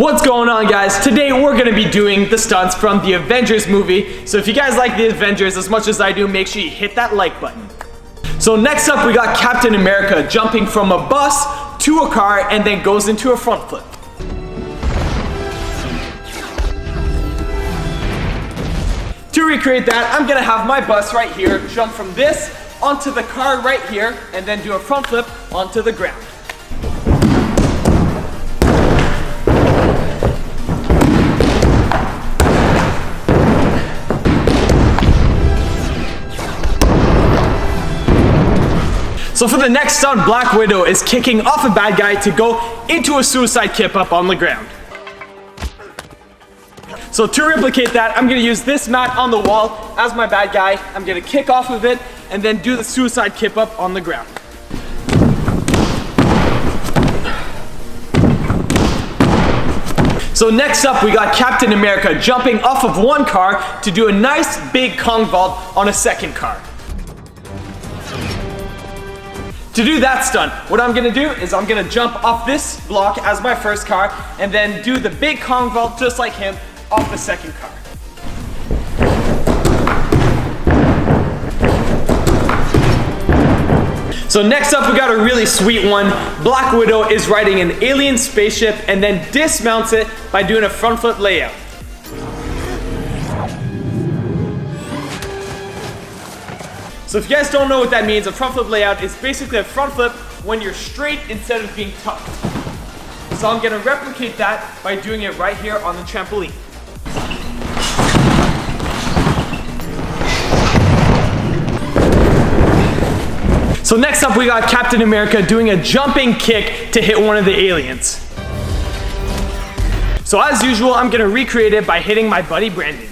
What's going on, guys? Today we're going to be doing the stunts from the Avengers movie. So if you guys like the Avengers as much as I do, make sure you hit that like button. So next up we got Captain America jumping from a bus to a car and then goes into a front flip. To recreate that, I'm gonna have my bus right here jump from this onto the car right here and then do a front flip onto the ground. So for the next stunt, Black Widow is kicking off a bad guy to go into a suicide kip-up on the ground. So to replicate that, I'm gonna use this mat on the wall as my bad guy. I'm gonna kick off of it and then do the suicide kip-up on the ground. So next up, we got Captain America jumping off of one car to do a nice big Kong vault on a second car. To do that stunt, what I'm gonna do is I'm gonna jump off this block as my first car and then do the big Kong vault just like him off the second car. So next up we got a really sweet one. Black Widow is riding an alien spaceship and then dismounts it by doing a front flip layout. So if you guys don't know what that means, a front flip layout is basically a front flip when you're straight instead of being tucked. So I'm gonna replicate that by doing it right here on the trampoline. So next up we got Captain America doing a jumping kick to hit one of the aliens. So as usual, I'm gonna recreate it by hitting my buddy Brandon.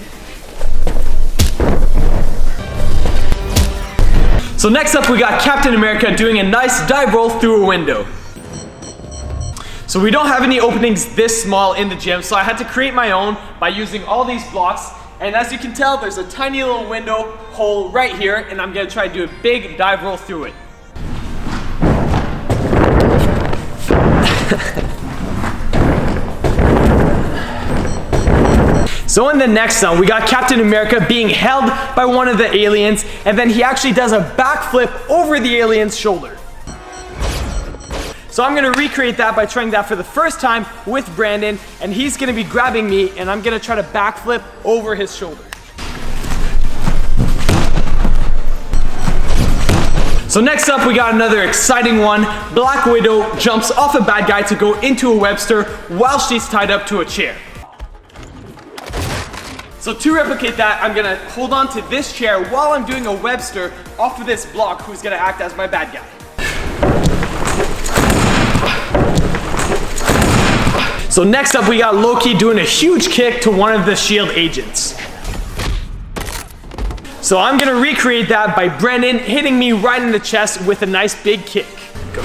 So next up we got Captain America doing a nice dive roll through a window. So we don't have any openings this small in the gym, so I had to create my own by using all these blocks. And as you can tell, there's a tiny little window hole right here, and I'm gonna try to do a big dive roll through it. So in the next stunt, we got Captain America being held by one of the aliens, and then he actually does a backflip over the alien's shoulder. So I'm gonna recreate that by trying that for the first time with Brandon, and he's gonna be grabbing me, and I'm gonna try to backflip over his shoulder. So next up, we got another exciting one. Black Widow jumps off a bad guy to go into a Webster while she's tied up to a chair. So to replicate that, I'm gonna hold on to this chair while I'm doing a Webster off of this block, who's gonna act as my bad guy. So next up we got Loki doing a huge kick to one of the S.H.I.E.L.D. agents. So I'm gonna recreate that by Brennan hitting me right in the chest with a nice big kick. Go.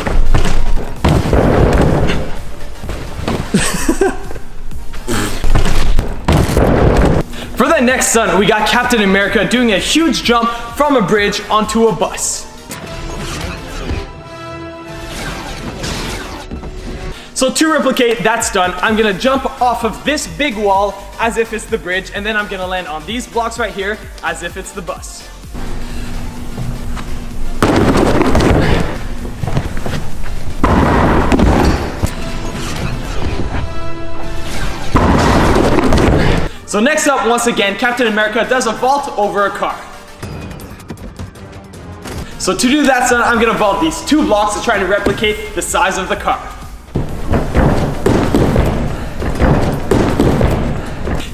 For the next stunt, we got Captain America doing a huge jump from a bridge onto a bus. So to replicate that stunt, I'm gonna jump off of this big wall as if it's the bridge, and then I'm gonna land on these blocks right here as if it's the bus. So next up, once again, Captain America does a vault over a car. So to do that stunt, I'm gonna vault these two blocks to try to replicate the size of the car.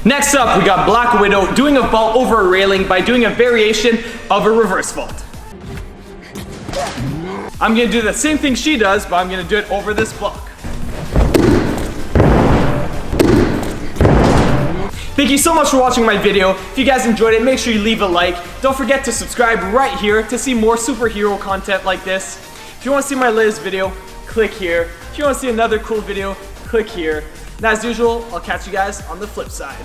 Next up, we got Black Widow doing a vault over a railing by doing a variation of a reverse vault. I'm gonna do the same thing she does, but I'm gonna do it over this block. Thank you so much for watching my video. If you guys enjoyed it, make sure you leave a like. Don't forget to subscribe right here to see more superhero content like this. If you want to see my latest video, click here. If you want to see another cool video, click here. And as usual, I'll catch you guys on the flip side.